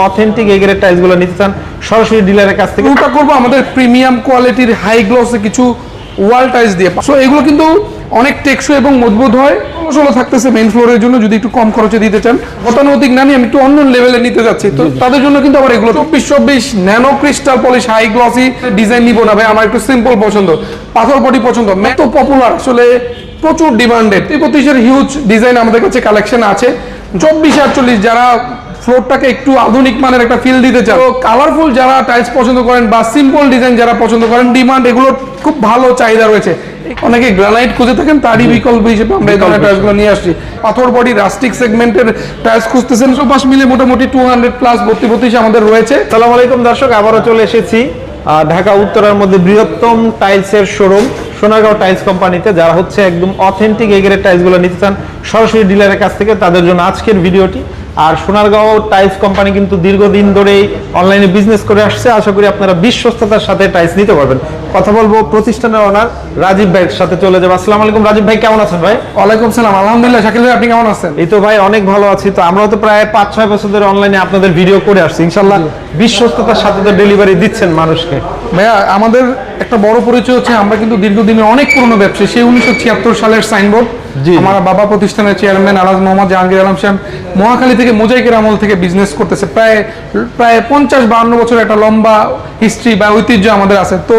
Authentic A grade টাইলসগুলো নিতে চান সরাসরি ডিলারের কাছ থেকে শুরুটা করবো আমাদের প্রিমিয়াম কোয়ালিটির হাই গ্লসে কিছু ওয়াল টাইলস দিয়ে। সো এগুলো কিন্তু অনেক টেকসই এবং মজবুত হয়। ষোলো থাকতেছে মেইন ফ্লোরের জন্য, যদি একটু কম খরচে দিতে চান। গতানুগতিক না নিয়ে আমি একটু অন্য লেভেলে নিতে যাচ্ছি, তো তাদের জন্য কিন্তু আবার এগুলো 24 nano crystal polish high glossy design নিবো না ভাই, আমার একটু সিম্পল পছন্দ, পাথর বডি পছন্দ। এত পপুলার, আসলে প্রচুর ডিমান্ডেড। 33-এর হিউজ ডিজাইন আমাদের কাছে কালেকশন আছে। 24-48 যারা ফ্লোরটাকে একটু আধুনিক মানের একটা ফিল দিতে চান, কালারফুল যারা টাইলস পছন্দ করেন বা সিম্পল ডিজাইন যারা পছন্দ করেন, ডিমান্ড এগুলোর খুব ভালো চাহিদা রয়েছে। অনেকে গ্রানাইট খুঁজে থাকেন, তারই বিকল্প হিসেবে আমরা এই ধরনের টাইলসগুলো নিয়ে আসছি। পাথর বডি রাস্টিক সেগমেন্টের টাইলস খুঁজতেছেন, পাশ মিলে মোটামুটি 200+ 32 আমাদের রয়েছে। আসসালামু আলাইকুম দর্শক, আবারও চলে এসেছি ঢাকা উত্তরার মধ্যে বৃহত্তম টাইলসের শোরুম সোনারগাঁও টাইলস কোম্পানিতে। যারা হচ্ছে একদম অথেন্টিক এগ্রেড টাইলসগুলো নিতে চান সরাসরি ডিলারের কাছ থেকে, তাদের জন্য আজকের ভিডিওটি। আর সোনারগাঁও টাইলস কোম্পানি কিন্তু দীর্ঘদিন ধরেই অনলাইনে বিজনেস করে আসছে। আশা করি আপনারা বিশ্বস্ততার সাথে টাইলস নিতে পারবেন। কথা বলবো প্রতিষ্ঠানের ওনার রাজীব ভাইয়ের সাথে, চলে যাবো। আসসালামু আলাইকুম রাজীব ভাই, কেমন আছেন ভাই? ওয়ালাইকুম সালাম, আলহামদুলিল্লাহ। শাকিল ভাই আপনি কেমন আছেন? এই তো ভাই অনেক ভালো আছি। তো আমরাও তো প্রায় 5-6 বছর ধরে অনলাইনে আপনাদের ভিডিও করে আসছি। ইনশাল্লাহ বিশ্বস্ততার সাথে তো ডেলিভারি দিচ্ছেন মানুষকে। ভাইয়া আমাদের একটা বড় পরিচয় হচ্ছে আমরা কিন্তু দীর্ঘদিনের অনেক পুরনো ব্যবসায়ী। সেই 1976 সালের সাইনবোর্ড। আমার বাবা প্রতিষ্ঠানের চেয়ারম্যান আলহাজ মোহাম্মদ জাহাঙ্গীর আলম সাহেব মহাখালী থেকে মোজাইকের আমল থেকে বিজনেস করতেছে। প্রায় 50-52 বছর একটা লম্বা হিস্ট্রি বা ঐতিহ্য আমাদের আছে। তো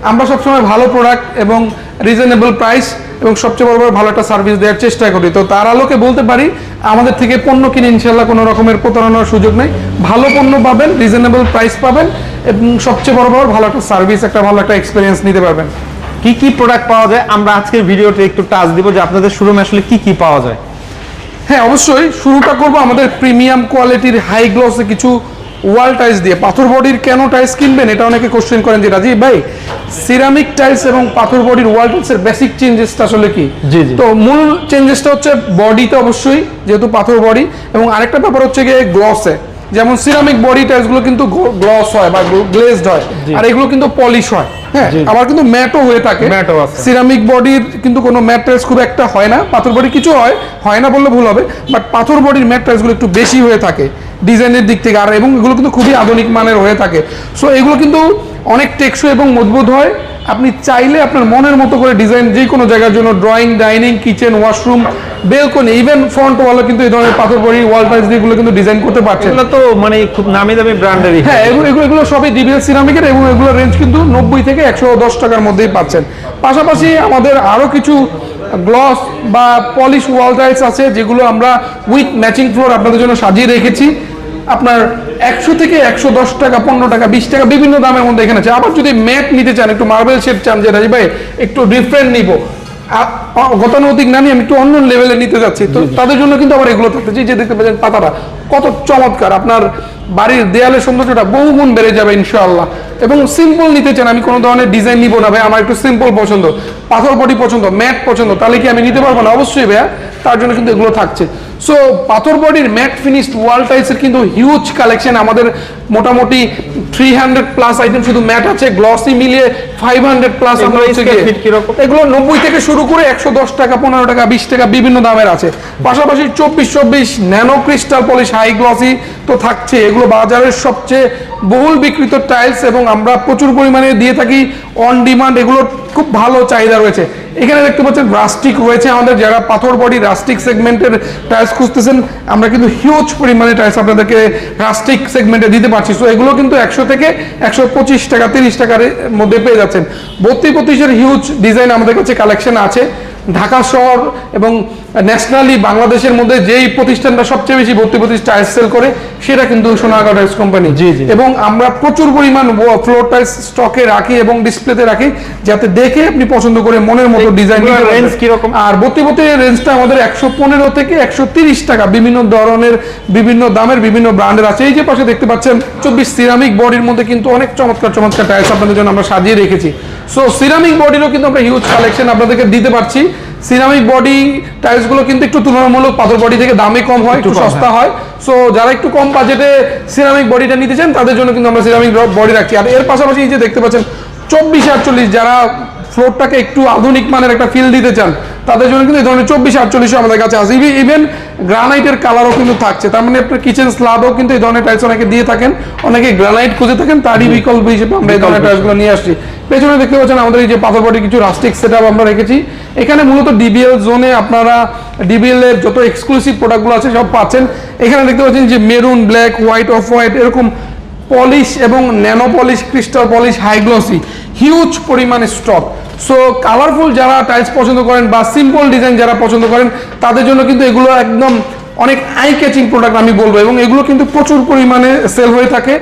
আমরা সবসময় ভালো প্রোডাক্ট এবং রিজনেবল প্রাইস এবং সবচেয়ে বড় ভালো একটা সার্ভিস দেওয়ার চেষ্টা করি। তো তার আলোকে বলতে পারি আমাদের থেকে পণ্য কিনে ইনশাল্লাহ কোনো রকমের প্রতারণার সুযোগ নেই। ভালো পণ্য পাবেন, রিজনেবল প্রাইস পাবেন এবং সবচেয়ে বড় ভালো একটা সার্ভিস, একটা ভালো একটা এক্সপিরিয়েন্স নিতে পারবেন। কি কি প্রোডাক্ট পাওয়া যায় আমরা আজকের ভিডিওতে একটু টাচ দিব, যে আপনাদের শোরুমে আসলে কি কি পাওয়া যায়। হ্যাঁ অবশ্যই, শুরুটা করবো আমাদের প্রিমিয়াম কোয়ালিটির হাই গ্লসে কিছু ওয়াল টাইলস দিয়ে। পাথর বডির কেন টাইলস কিনবেন এটা অনেকে কোশ্চেন করেন যে রাজীব ভাই সিরামিক টাইলস এবং পাথর বডির ওয়াল টাইলসের বেসিক চেঞ্জেসটা আসলে কি। তো মূল চেঞ্জেসটা হচ্ছে বডিতে, অবশ্যই যেহেতু পাথর বডি, এবং আরেকটা ব্যাপার হচ্ছে গিয়ে গ্লসে। যেমন সিরামিক বডি টাইলসগুলো কিন্তু গ্লস হয় বা গ্লেজড হয়, আর এগুলো কিন্তু পলিশ হয়। হ্যাঁ, আবার কিন্তু ম্যাটও হয়ে থাকে। সিরামিক বডির কিন্তু কোনো ম্যাট টাইলস খুব একটা হয় না, পাথর বডি কিছু হয় না বললে ভুল হবে, বাট পাথর বডির ম্যাট টাইলসগুলো একটু বেশি হয়ে থাকে ডিজাইনের দিক থেকে। আর এবং এগুলো কিন্তু খুবই আধুনিক মানের হয়ে থাকে। সো এগুলো কিন্তু অনেক টেকসই এবং মজবুত হয়। আপনি চাইলে আপনার মনের মতো করে ডিজাইন যে কোনো জায়গার জন্য, drawing, dining, kitchen, washroom, balcony, even front ওয়ালও কিন্তু এই ধরনের পাথর বডি ওয়াল টাইলস দিয়ে কিন্তু ডিজাইন করতে পারছেন। এগুলো তো মানে খুব নামি দামি ব্র্যান্ডেরই। হ্যাঁ, এগুলো সবই ডিবিএল সিরামিকের এবং এগুলোর রেঞ্জ কিন্তু 90 থেকে 110 টাকার মধ্যেই পাচ্ছেন। পাশাপাশি আমাদের আরও কিছু গ্লস বা পলিশ ওয়াল টাইলস আছে, যেগুলো আমরা উইথ ম্যাচিং ফ্লোর আপনাদের জন্য সাজিয়ে রেখেছি। আপনার 100 থেকে 110 টাকা, 15 টাকা, 20 টাকা বিভিন্ন দামের মধ্যে এখানে আছে। আবার যদি ম্যাট নিতে চান, একটু মার্বেল শেড চান, যে রাজীব ভাই একটু ডিফারেন্ট নিব, গতানুগতিক না নিয়ে আমি একটু অন্য লেভেলে নিতে যাচ্ছি, তো তাদের জন্য কিন্তু আবার এগুলো থাকতেছে। যে দেখতে পাচ্ছেন পাতাটা কত চমৎকার, আপনার বাড়ির দেয়ালের সৌন্দর্যটা বহুগুণ বেড়ে যাবে ইনশাআল্লাহ। এবং সিম্পল নিতে চান, আমি কোনো ধরনের ডিজাইন নিব না ভাই, আমার একটু সিম্পল পছন্দ, পাথর বডি পছন্দ, ম্যাট পছন্দ, তাহলে কি আমি নিতে পারবো না? অবশ্যই ভাইয়া, তার জন্য কিন্তু এগুলো থাকছে। সো পাথর বডির ম্যাট ফিনিশড ওয়াল টাইলসের কিন্তু হিউজ কালেকশন আমাদের, মোটামুটি 300+ আইটেম শুধু ম্যাট আছে। গ্লসি মিলিয়ে 500+। এগুলো 90 থেকে শুরু করে 110 টাকা, 15 টাকা, 20 টাকা বিভিন্ন দামের আছে। পাশাপাশি 24 nano crystal polish high glossy তো থাকছে। এগুলো বাজারের সবচেয়ে বহুল বিক্রিত টাইলস এবং আমরা প্রচুর পরিমাণে দিয়ে থাকি অন ডিমান্ড। এগুলোর খুব ভালো চাহিদা রয়েছে। এখানে দেখতে পাচ্ছেন রাস্টিক রয়েছে আমাদের। যারা পাথর বডি রাস্টিক সেগমেন্টের টাইলস খুঁজতেছেন, আমরা কিন্তু হিউজ পরিমাণে টাইলস আপনাদেরকে রাস্টিক সেগমেন্টে দিতে পারছি। সো এগুলো কিন্তু 100 থেকে 125 টাকা, 30 টাকার মধ্যে পেয়ে যাচ্ছেন। 32-এর হিউজ ডিজাইন আমাদের কাছে কালেকশন আছে। ঢাকা শহর এবং ন্যাশনালি বাংলাদেশের মধ্যে যেই প্রতিষ্ঠানটা সবচেয়ে বেশি 32 টাইলস সেল করে, সেটা কিন্তু সোনারগাঁও টাইলস কোম্পানি। এবং আমরা প্রচুর পরিমাণ ফ্লোর টাইলস স্টকে রাখি এবং ডিসপ্লেতে রাখি, যাতে দেখে আপনি পছন্দ করে মনের মতো ডিজাইন। রেঞ্জ কিরকম? আর 32-এর রেঞ্জটা আমাদের 115 থেকে 130 টাকা, বিভিন্ন ধরনের, বিভিন্ন দামের, বিভিন্ন ব্র্যান্ডের আছে। এই যে পাশে দেখতে পাচ্ছেন 24 সিরামিক বডির মধ্যে কিন্তু অনেক চমৎকার টাইলস আপনাদের জন্য আমরা সাজিয়ে রেখেছি। সো সিরামিক বডিরও কিন্তু আমরা হিউজ কালেকশন আপনাদেরকে দিতে পারছি। সিরামিক বডি টাইলসগুলো কিন্তু একটু তুলনামূলক পাথর বডি থেকে দামে কম হয়, একটু সস্তা হয়। সো যারা একটু কম বাজেটে সিরামিক বডিটা নিতে চান, তাদের জন্য কিন্তু আমরা সিরামিক বডি রাখছি। আর এর পাশাপাশি এই যে দেখতে পাচ্ছেন 24-48 যারা ফ্লোরটাকে একটু আধুনিক মানের একটা ফিল দিতে চান তাদের জন্য কিন্তু এই ধরনের 24-48 আমাদের কাছে আছে। ইভেন গ্রানাইটের কালারও কিন্তু থাকছে, তার মানে আপনার কিচেন স্ল্যাবও কিন্তু এই ধরনের টাইলস অনেকে দিয়ে থাকেন, অনেকে গ্রানাইট খুঁজে থাকেন, তারই বিকল্প হিসেবে আমরা এই ধরনের টাইলসগুলো নিয়ে আসছি। পেছনে দেখতে পাচ্ছেন আমাদের এই যে পাথর বডি কিছু রাস্টিক সেটআপ আমরা রেখেছি। এখানে মূলত ডিবিএল জোনে আপনারা ডিবিএল এর যত এক্সক্লুসিভ প্রোডাক্টগুলো আছে সব পাচ্ছেন। এখানে দেখতে পাচ্ছেন যে maroon, black, white, off white এরকম পলিশ এবং nano polish, crystal polish, high glossy huge পরিমাণে স্টক। সো কালারফুল যারা টাইলস পছন্দ করেন বা সিম্পল ডিজাইন যারা পছন্দ করেন তাদের জন্য কিন্তু এগুলো একদম অনেক আই ক্যাচিং প্রোডাক্ট আমি বলবো, এবং এগুলো কিন্তু প্রচুর পরিমাণে সেল হয়ে থাকে।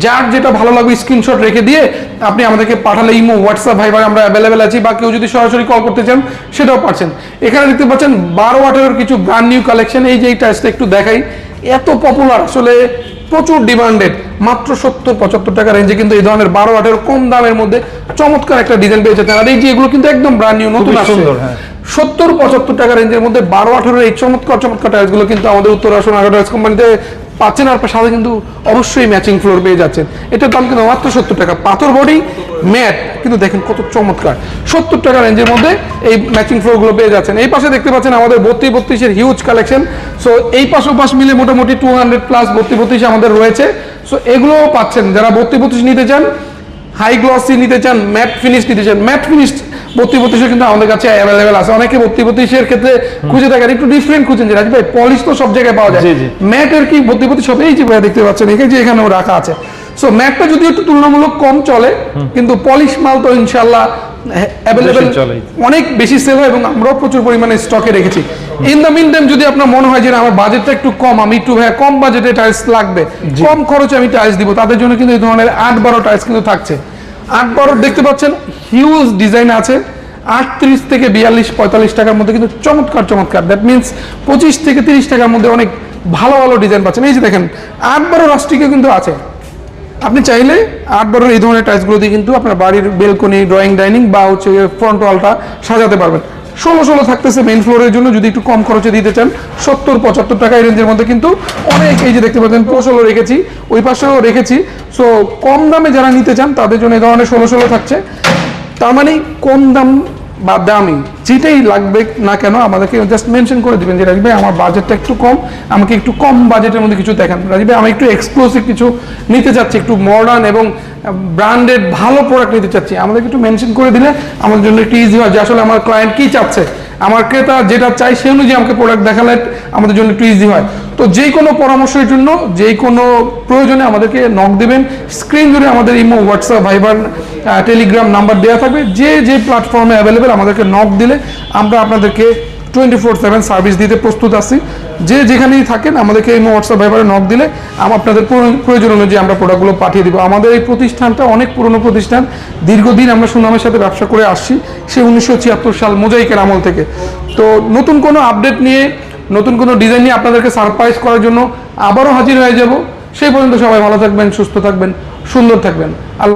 যার যেটা ভালো লাগবে স্ক্রিনশট রেখে দিয়ে আপনি আমাদেরকে পাঠালে ইমো, হোয়াটসঅ্যাপ, ভাইবার আমরা অ্যাভেলেবেল আছি, বা কেউ যদি সরাসরি কল করতে চান সেটাও পাচ্ছেন। এখানে দেখতে পাচ্ছেন 12 ওয়াটের কিছু ব্র্যান্ড নিউ কালেকশন। এই যে এই টাইলসটা একটু দেখাই, এত পপুলার, আসলে প্রচুর ডিমান্ডেড, মাত্র 70-75 টাকা রেঞ্জে কিন্তু এই ধরনের 12 ওয়াটের কম দামের মধ্যে চমৎকার একটা ডিজাইন পেয়ে যেতেন। আর এই যে এগুলো কিন্তু একদম ব্র্যান্ড নিউ, নতুন আসছে। 70-75 টাকা রেঞ্জের মধ্যে 12-18 এই চমৎকার টাইলসগুলো কিন্তু আমাদের উত্তরা সোনারগাঁও টাইলস কোম্পানিতে পাচ্ছেন। আর সাথে কিন্তু অবশ্যই ম্যাচিং ফ্লোর পেয়ে যাচ্ছেন। এটার দাম কিন্তু মাত্র 70 টাকা। পাথর বডি ম্যাট কিন্তু দেখেন কত চমৎকার, 70 টাকা রেঞ্জের মধ্যে এই ম্যাচিং ফ্লোরগুলো পেয়ে যাচ্ছেন। এই পাশে দেখতে পাচ্ছেন আমাদের 32-32 হিউজ কালেকশন। সো এই পাশ ও পাশ মিলে মোটামুটি 200+ 32-32 আমাদের রয়েছে। সো এগুলোও পাচ্ছেন যারা 32-32 নিতে চান, হাই গ্লসি নিতে চান, ম্যাট ফিনিশ নিতে চান। ম্যাট ফিনিশ 32-32 কিন্তু আমাদের কাছে অ্যাভেলেবেল আছে। অনেকে 32-32 ক্ষেত্রে খুঁজে থাকেন, একটু ডিফারেন্ট খুঁজেন যে রাজীব ভাই পলিশ তো সব জায়গায় পাওয়া যায়, ম্যাটের কি 32-32 সব এই যে ভাই দেখতে পাচ্ছেন এখানে যে এখানেও রাখা আছে। সো ম্যাটটা যদি একটু তুলনামূলক কম চলে, কিন্তু পলিশ মাল তো ইনশাআল্লাহ অ্যাভেলেবেল অনেক বেশি সেল হয় এবং আমরাও প্রচুর পরিমাণে স্টকে রেখেছি। ইন দ্য মিন টাইম যদি আপনার মনে হয় যে আমার বাজেটটা একটু কম, আমি একটু ভাই কম বাজেটে টাইলস লাগবে, কম খরচে আমি টাইলস দিব, তাদের জন্য কিন্তু এই ধরনের 8-12 টাইলস কিন্তু থাকছে। 8-12 দেখতে পাচ্ছেন হিউজ ডিজাইন আছে। 38 থেকে 42-45 টাকার মধ্যে কিন্তু চমৎকার, দ্যাট মিনস 25 থেকে 30 টাকার মধ্যে অনেক ভালো ডিজাইন পাচ্ছেন। এই যে দেখেন 8-12 রাস্টিকে কিন্তু আছে। আপনি চাইলে 8-12 এই ধরনের টাইলসগুলো দিয়ে কিন্তু আপনার বাড়ির বেলকনি, ড্রয়িং ডাইনিং বা হচ্ছে ফ্রন্ট ওয়ালটা সাজাতে পারবেন। 16 থাকতেছে মেইন ফ্লোরের জন্য, যদি একটু কম খরচে দিতে চান 70-75 টাকা এই রেঞ্জের মধ্যে কিন্তু অনেক, এই যে দেখতে পাচ্ছেন 16 রেখেছি, ওই পাশেও রেখেছি। সো কম দামে যারা নিতে চান তাদের জন্য এই ধরনের 16 থাকছে। তার মানে কম দাম বা দামি যেটাই লাগবে না কেন আমাদেরকে জাস্ট মেনশন করে দিবেন যে রাজীব ভাই আমার বাজেটটা একটু কম, আমাকে একটু কম বাজেটের মধ্যে কিছু দেখান। রাজীব ভাই আমি একটু এক্সক্লুসিভ কিছু নিতে চাচ্ছি, একটু মডার্ন এবং ব্র্যান্ডেড ভালো প্রোডাক্ট নিতে চাচ্ছি, আমাদেরকে একটু মেনশন করে দিলে আমাদের জন্য একটু ইজি হয় যে আসলে আমার ক্লায়েন্ট কি চাচ্ছে, আমার ক্রেতা যেটা চাই সেই অনুযায়ী আমাকে প্রোডাক্ট দেখালে আমাদের জন্য একটু ইজি হয়। তো যে কোনো পরামর্শের জন্য, যে কোনো প্রয়োজনে আমাদেরকে নক দেবেন। স্ক্রিন জুড়ে আমাদের ইমো, হোয়াটসঅ্যাপ, ভাইবার, টেলিগ্রাম নাম্বার দেওয়া থাকবে। যে প্ল্যাটফর্মে অ্যাভেলেবেল আমাদেরকে নক দিলে আমরা আপনাদেরকে 24/7 সার্ভিস দিতে প্রস্তুত আছি। যে যেখানেই থাকেন আমাদেরকে ইমো, হোয়াটসঅ্যাপ, ভাইবারে নক দিলে আপনাদের প্রয়োজন অনুযায়ী আমরা প্রোডাক্টগুলো পাঠিয়ে দিব। আমাদের এই প্রতিষ্ঠানটা অনেক পুরনো প্রতিষ্ঠান, দীর্ঘদিন আমরা সুনামের সাথে ব্যবসা করে আসছি, সে 1976 সাল মোজাইকের আমল থেকে। তো নতুন কোনো আপডেট নিয়ে, নতুন কোনো ডিজাইন নিয়ে আপনাদেরকে সারপ্রাইজ করার জন্য আবারও হাজির হয়ে যাব। সেই পর্যন্ত সবাই ভালো থাকবেন, সুস্থ থাকবেন, সুন্দর থাকবেন। আল্লাহ।